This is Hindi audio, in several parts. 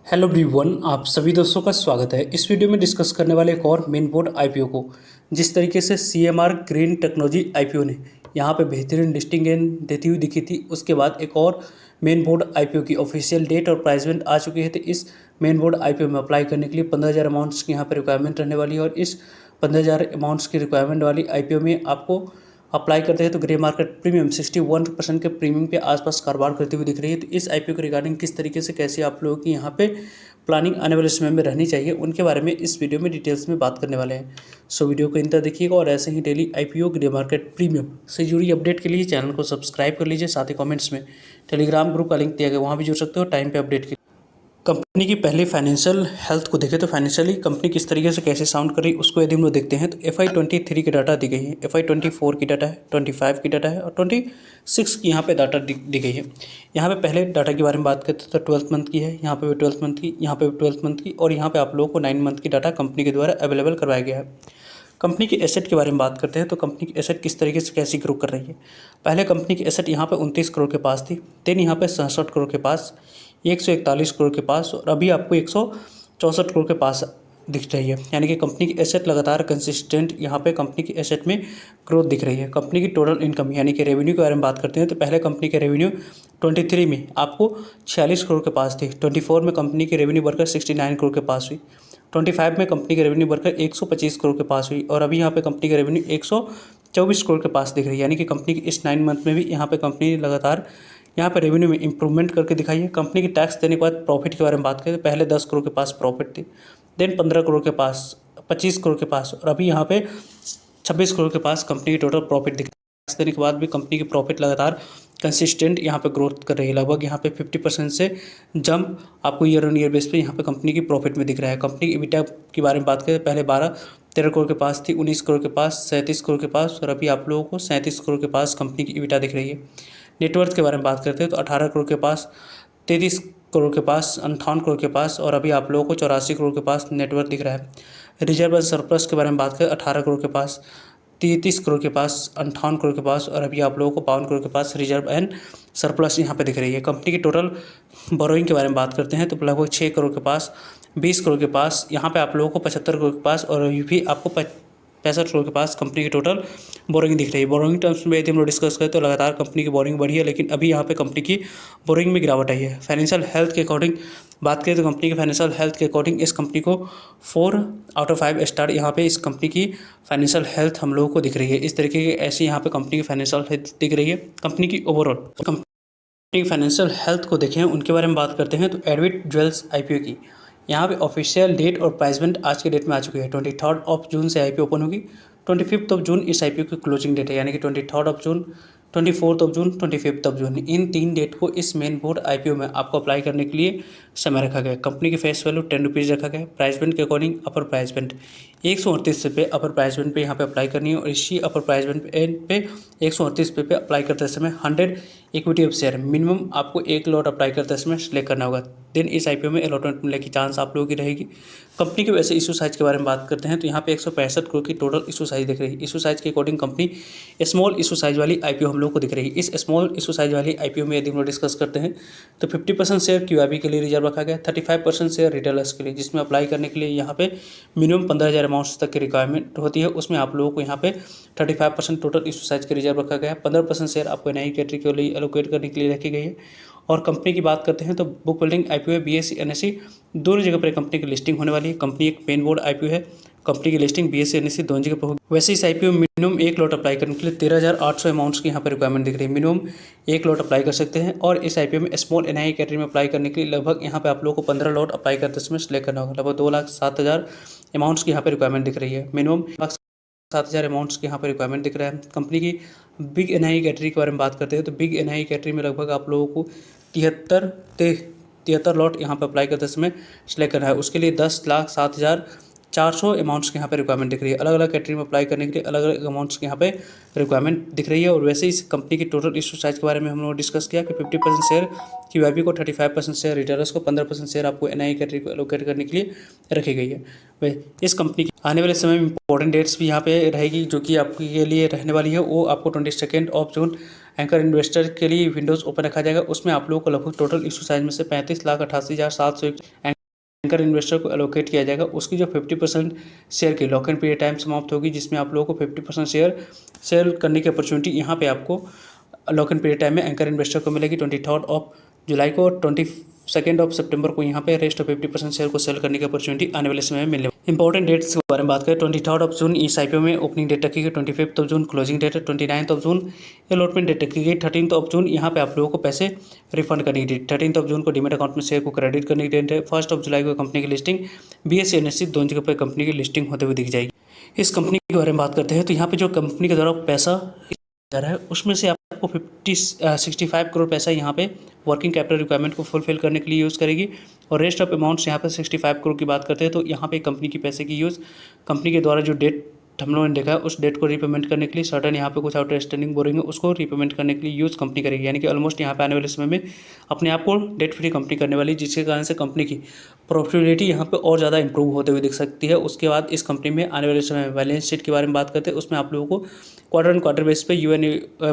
हेलो एवरीवन, आप सभी दोस्तों का स्वागत है। इस वीडियो में डिस्कस करने वाले एक और मेन बोर्ड आईपीओ को, जिस तरीके से सीएमआर ग्रीन टेक्नोलॉजी आईपीओ ने यहाँ पे बेहतरीन लिस्टिंग गेन देती हुई दिखी थी। उसके बाद एक और मेन बोर्ड आईपीओ की ऑफिशियल डेट और प्राइसमेंट आ चुकी है। तो इस मेन बोर्ड आईपीओ में अप्लाई करने के लिए 15,000 अमाउंट्स की यहाँ पर रिक्वायरमेंट रहने वाली है। और इस 15,000 अमाउंट्स की रिक्वायरमेंट वाली आईपीओ में आपको अप्लाई करते हैं तो ग्रे मार्केट प्रीमियम 61% के प्रीमियम के आसपास कारोबार करती हुई दिख रही है। तो इस आईपीओ के रिगार्डिंग किस तरीके से कैसे आप लोगों की यहाँ पे प्लानिंग आने वाले समय में रहनी चाहिए, उनके बारे में इस वीडियो में डिटेल्स में बात करने वाले हैं। सो वीडियो को इंतजार देखिएगा और ऐसे ही daily IPO grey market premium से जुड़ी अपडेट के लिए चैनल को सब्सक्राइब कर लीजिए। साथ ही कमेंट्स में टेलीग्राम ग्रुप का लिंक दिया गया, वहाँ भी जुड़ सकते हो टाइम पे अपडेट के। कंपनी की पहले फाइनेंशियल हेल्थ को देखें तो फाइनेंशियली कंपनी किस तरीके से कैसे साउंड कर रही है उसको यदि हम लोग देखते हैं तो FY23 की डाटा दी गई है, FY24 की डाटा है, 25 की डाटा है और 26 की यहाँ पे डाटा दी गई है। यहाँ पे पहले डाटा के बारे में बात करते हैं तो 12th मंथ की है, यहाँ पे भी 12th मंथ की, यहाँ पे भी 12th मंथ की और यहाँ पे आप लोगों को 9 मंथ की डाटा कंपनी के द्वारा अवेलेबल करवाया गया है। कंपनी की एसेट के बारे में बात करते हैं तो कंपनी की एसेट किस तरीके से कैसी ग्रो कर रही है। पहले कंपनी की एसेट यहाँ पे 29 करोड़ के पास थी, देन यहाँ पे 67 करोड़ के पास, 141 करोड़ के पास और अभी आपको 164 करोड़ के पास दिख रही है। यानी कि कंपनी की एसेट लगातार कंसिस्टेंट यहाँ पे कंपनी की एसेट में ग्रोथ दिख रही है। कंपनी की टोटल इनकम यानी कि रेवेन्यू के बारे में बात करते हैं तो पहले कंपनी के रेवेन्यू 23 में आपको 46 करोड़ के पास थी, 24 में कंपनी की रेवेन्यू बढ़कर 69 करोड़ के पास हुई, 25 में कंपनी की रेवेन्यू बढ़कर 125 करोड़ के पास हुई और अभी यहाँ पे कंपनी की रेवेन्यू 124 करोड़ के पास दिख रही है। यानी कि कंपनी की इस 9 मंथ में भी यहाँ पे कंपनी ने लगातार यहाँ पे रेवेन्यू में इंप्रूवमेंट करके दिखाई है। कंपनी की टैक्स देने के बाद प्रॉफिट के बारे में बात करें तो पहले 10 करोड़ के पास प्रॉफिट थी, देन 15 करोड़ के पास, 25 करोड़ के पास और अभी यहाँ पे 26 करोड़ के पास कंपनी की टोटल प्रॉफिट दिख रही है। टैक्स देने के बाद भी कंपनी की प्रॉफिट लगातार कंसिस्टेंट यहाँ पे ग्रोथ कर रही है। लगभग यहाँ पे 50% से जंप आपको ईयर ऑन ईयर बेस पे यहाँ पे कंपनी की प्रॉफिट में दिख रहा है। कंपनी की इबिटा के बारे में बात करें पहले 13 करोड़ के पास थी, 19 करोड़ के पास, 37 करोड़ के पास और अभी आप लोगों को 37 करोड़ के पास कंपनी की इबिटा दिख रही है। नेटवर्थ के बारे में बात करते हैं तो 18 करोड़ के पास, 33 करोड़ के पास, 58 करोड़ के पास और अभी आप लोगों को 84 करोड़ के पास नेटवर्थ दिख रहा है। रिजर्व एंड सरप्लस के बारे में बात करें 18 करोड़ के पास, 33 करोड़ के पास, 58 करोड़ के पास और अभी आप लोगों को 52 करोड़ के पास रिजर्व एंड सरप्लस यहाँ पे दिख रही है। कंपनी की टोटल बोरोइंग के बारे में बात करते हैं तो लगभग 6 करोड़ के पास, 20 करोड़ के पास, यहाँ पे आप लोगों को 75 करोड़ के पास और अभी भी आपको 65 करोड़ के पास कंपनी की टोटल बोरिंग दिख रही है। बोरिंग टर्म्स में यदि हम लोग डिस्कस करें तो लगातार कंपनी की बोरिंग बढ़ी है, लेकिन अभी यहाँ पे कंपनी की बोरिंग में गिरावट आई है। फाइनेंशियल हेल्थ के अकॉर्डिंग बात करें तो कंपनी की फाइनेंशियल हेल्थ के अकॉर्डिंग इस कंपनी को 4 आउट ऑफ 5 स्टार यहाँ पे इस कंपनी की फाइनेंशियल हेल्थ हम लोगों को दिख रही है। इस तरीके की ऐसी यहाँ पे कंपनी की फाइनेंशियल हेल्थ दिख रही है। कंपनी की ओवरऑल कंपनी की फाइनेंशियल हेल्थ को देखें उनके बारे में बात करते हैं तो एडविट ज्वेल्स आईपीओ की यहाँ पे ऑफिशियल डेट और प्राइसमेंट आज के डेट में आ चुकी है। 23 जून से आईपीओ ओपन होगी, 25 जून इस आईपीओ की क्लोजिंग डेट है। यानी कि 23 जून, 24 जून, 25 जून, इन 3 डेट को इस मेन बोर्ड आईपीओ में आपको अप्लाई करने के लिए समय रखा गया है। कंपनी की फेस वैल्यू 10 रुपीज़ रखा गया है। प्राइसमेंट के अकॉर्डिंग अपर प्राइसमेंट 138 रुपये अपर प्राइसमेंट पे यहाँ पे अप्लाई करनी है और इसी अपर प्राइसमेंट पे 138 रुपये पे अप्लाई करते समय 100 इक्विटी ऑफ शेयर मिनिमम आपको 1 लॉट अप्लाई करते समय सिलेक्ट करना होगा। देन इस आईपीओ में अलॉटमेंट मिलने की चांस आप लोगों की रहेगी। कंपनी के वैसे इशू साइज के बारे में बात करते हैं तो यहाँ पे 165 करोड़ की टोटल इशू साइज दिख रही है। इशू साइज के according company small issue size वाली आईपीओ हम लोग को दिख रही है। इस स्मॉल इशू साइज वाली आईपीओ में यदि हम लोग डिस्कस करते हैं तो 50% शेयर क्यूआईबी के लिए रिजर्व रखा गया, 35% शेयर रिटेलर्स के लिए, जिसमें अप्लाई करने के लिए यहाँ पे मिनिमम 15,000 अमाउंट्स तक की रिक्वायरमेंट होती है। उसमें आप लोगों को यहाँ पे 35% टोटल इशू साइज के रिजर्व रखा गया है। 15% शेयर आपको एनआई कैटेगरी के लिए एलोकेट करने के लिए रखी गई है। और कंपनी की बात करते हैं तो book building IPO BSE NSE दोनों जगह पर कंपनी की लिस्टिंग होने वाली है। कंपनी एक मेन बोर्ड आईपीओ है, कंपनी की लिस्टिंग बीएसई एनएसई दोनों जगह पर होगी। वैसे इस आईपीओ मिनिमम 1 लॉट अप्लाई करने के लिए 13,800 अमाउंट्स की यहाँ पर रिक्वायरमेंट दिख रही है। मिनिमम 1 लॉट अप्लाई कर सकते हैं और इस आईपीओ में स्मॉल एनआई कैटेगरी में अप्लाई करने के लिए लगभग यहाँ पे आप लोगों को 15 लॉट अप्लाई करते समय सिलेक्ट करना होगा। लगभग 2,07,000 अमाउंट्स की यहाँ पर रिक्वायरमेंट दिख रही है। मिनिमम 7,000 अमाउंट्स के यहाँ पर रिक्वायरमेंट दिख रहा है। कंपनी की बिग एनआई कैटेगरी के बारे में बात करते हैं तो बिग एनआई कैटेगरी में लगभग आप लोगों को 73 लॉट यहाँ पर अप्लाई करते समय सिलेक्ट करना है। उसके लिए 10,07,400 अमाउंट्स के यहाँ पे रिक्वायरमेंट दिख रही है। अलग अलग कैटेगरी में अप्लाई करने के लिए अलग अलग अमाउंट्स के यहाँ पे रिक्वायरमेंट दिख रही है। और वैसे इस कंपनी की टोटल इशू साइज के बारे में हम लोग डिस्कस किया कि 50% शेयर क्यूआईबी को, 35% शेयर रिटेलर्स को, 15% शेयर आपको एनआई कैटेगरी को एलोकेट करने के लिए रखी गई है। वह इस कंपनी की आने वाले समय में इंपॉर्टेंट डेट्स भी यहाँ पे रहेगी जो कि आपके लिए रहने वाली है। वो आपको 22 जून एंकर इन्वेस्टर के लिए विंडोज़ ओपन रखा जाएगा। उसमें आप लोगों को लगभग टोटल इशू साइज में से 35,88,700 एंकर इन्वेस्टर को एलोकेट किया जाएगा, उसकी जो 50% शेयर की लॉक इन पीरियड टाइम समाप्त होगी, जिसमें आप लोगों को 50% शेयर सेल करने की अपॉर्चुनिटी यहाँ पे आपको लॉक इन पीरियड टाइम में एंकर इन्वेस्टर को मिलेगी 23 जुलाई को और 22 सितंबर को यहाँ पे रेस्ट ऑफ 50% शेयर को सेल करने की अपॉर्चुनिटी आने वाले समय में मिलने। इंपॉर्टेंट डेट्स के बारे में बात करें, 23 जून इस आईपीओ में ओपनिंग डेट रखी गई, 25 जून क्लोजिंग डेट है, 29 जून अलॉटमेंट डेट रखी गई, 13 जून यहाँ पे आप लोगों को पैसे रिफंड करने की डेट, 13 जून को डीमेट अकाउंट में शेयर को क्रेडिट करने की डेट है, 1 जुलाई को कंपनी की लिस्टिंग BSE NSE दोनों जगह पर कंपनी की लिस्टिंग होते हुए दिख जाएगी। इस कंपनी के बारे में बात करते हैं तो यहाँ पे जो कंपनी के द्वारा पैसा जा रहा है उसमें से आपको 65 करोड़ पैसा यहाँ पे वर्किंग कैपिटल रिक्वायरमेंट को फुलफिल करने के लिए यूज़ करेगी और रेस्ट ऑफ अमाउंट्स यहाँ पे 65 करोड़ की बात करते हैं तो यहाँ पे कंपनी की पैसे की यूज़ कंपनी के द्वारा जो डेट हम लोगों ने देखा है उस डेट को रीपेमेंट करने के लिए सर्टन यहाँ पे कुछ आउटस्टैंडिंग बोरिंग है उसको रीपेमेंट करने के लिए यूज़ कंपनी करेगी, यानी कि ऑलमोस्ट यहाँ पे आने वाले समय में अपने आप को डेट फ्री कंपनी करने वाली, जिसके कारण से कंपनी की प्रॉफिटेबिलिटी यहाँ पे और ज़्यादा इंप्रूव होते हुए दिख सकती है। उसके बाद इस कंपनी में आने वाले समय में बैलेंस शीट के बारे में बात करते हैं, उसमें आप लोगों को क्वार्टर एंड क्वार्टर बेस पे UN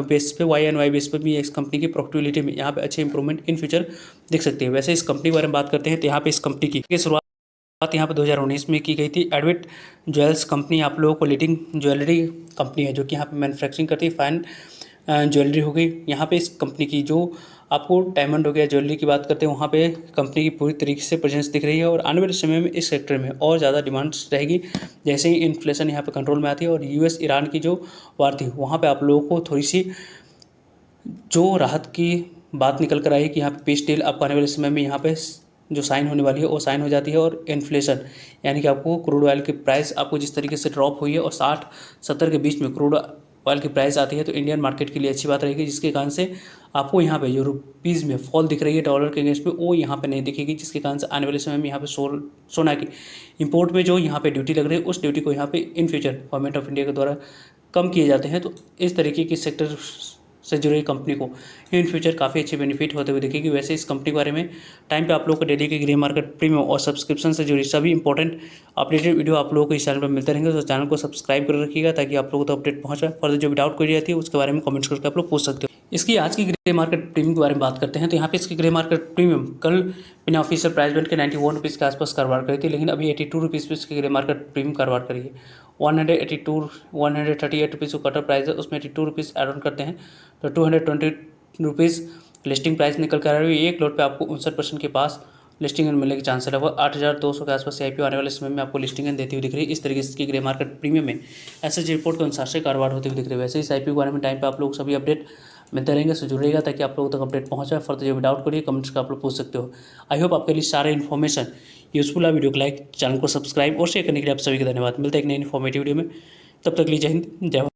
बेस पे YNY बेस पे भी इस कंपनी की प्रॉफिटेबिलिटी में यहाँ पे अच्छे इंप्रूवमेंट इन फ्यूचर दिख सकती है। वैसे इस कंपनी के बारे में बात करते हैं तो यहाँ पे इस कंपनी की शुरुआत यहाँ पे 2019 में की गई थी। एडविट ज्वेल्स कंपनी आप लोगों को लीडिंग ज्वेलरी कंपनी है जो कि यहाँ पे मैन्युफैक्चरिंग करती है, फाइन ज्वेलरी हो गई। यहाँ पे इस कंपनी की जो आपको डायमंड हो गया ज्वेलरी की बात करते हैं वहाँ पे कंपनी की पूरी तरीके से प्रेजेंस दिख रही है और आने वाले समय में इस सेक्टर में और ज़्यादा डिमांड्स रहेगी जैसे ही इन्फ्लेशन यहाँ पे कंट्रोल में आती है और US ईरान की जो वार थी वहाँ पे आप लोगों को थोड़ी सी जो राहत की बात निकल कर आई कि यहाँ पे पीस डील आपको आने वाले समय में यहाँ पे जो साइन होने वाली है वो साइन हो जाती है और इन्फ्लेशन यानी कि आपको क्रूड ऑयल की प्राइस आपको जिस तरीके से ड्रॉप हुई है और 60-70 के बीच में क्रूड ऑयल की प्राइस आती है तो इंडियन मार्केट के लिए अच्छी बात रहेगी, जिसके कारण से आपको यहाँ पे जो रुपीज़ में फॉल दिख रही है डॉलर के अगेंस्ट में वो यहाँ पे नहीं दिखेगी, जिसके कारण से आने वाले समय में यहाँ पे सोना की इंपोर्ट में जो यहाँ पे ड्यूटी लग रही है उस ड्यूटी को यहाँ पे in future government of India के द्वारा कम किए जाते हैं। तो इस तरीके की सेक्टर से जुड़ी कंपनी को इन फ्यूचर काफ़ी अच्छे बेनिफिट होते हुए दिखेगी। वैसे इस कंपनी के बारे में टाइम पे आप लोगों को डेली के ग्रे मार्केट प्रीमियम और सब्सक्रिप्शन से जुड़ी सभी इंपॉर्टेंट अपडेटेड वीडियो आप लोगों को इस चैनल पर मिलते रहेंगे, तो चैनल को सब्सक्राइब कर रखिएगा ताकि आप लोगों को तो अपडेट पहुँच पाए। फर्दर जो भी डाउट कोई रहती है उसके बारे में कमेंट्स करके आप लोग पूछ सकते हो। इसकी आज की ग्रे मार्केट प्रीमियम के बारे में बात करते हैं तो यहाँ पे इसकी ग्रे मार्केट प्रीमियम कल बिना ऑफिशियल प्राइस बैंड के 91 रुपीज़ के आसपास कारोबार करी थी, लेकिन अभी 82 रुपीज़ पे इसकी ग्रे मार्केट प्रीमियम कारोबार करी है। 138 रुपीज़ जो कटर प्राइस है उसमें 82 रुपीज़ एड ऑन करते हैं तो 220 रुपीज़ लिस्टिंग प्राइस निकल कर आ रही है। एक लोट पे आपको 59% के पास लिस्टिंग मिलने के चांस है। लगभग 8200 के आसपास से IPO आने वाले समय में आपको लिस्टिंग देती हुई दिख रही है। इस तरीके से इसकी ग्रे मार्केट प्रीमियम में SSG रिपोर्ट के अनुसार से कारोबार होते हुए दिख रही है। वैसे इस IPO के बारे में टाइम पे आप लोग सभी अपडेट मिलते रहेंगे, सो जुड़ रहेगा ताकि आप लोगों तक अपडेट पहुँच जाए। फर्दर जो भी डाउट करिए कमेंट्स का आप लोग पूछ सकते हो। आई होप आपके लिए सारे इन्फॉर्मेशन यूजफुल है। वीडियो को लाइक, चैनल को सब्सक्राइब और शेयर करने के लिए आप सभी का धन्यवाद। मिलता है एक नई इन्फॉर्मेटिव वीडियो में, तब तक के लिए जय हिंद जय भारत।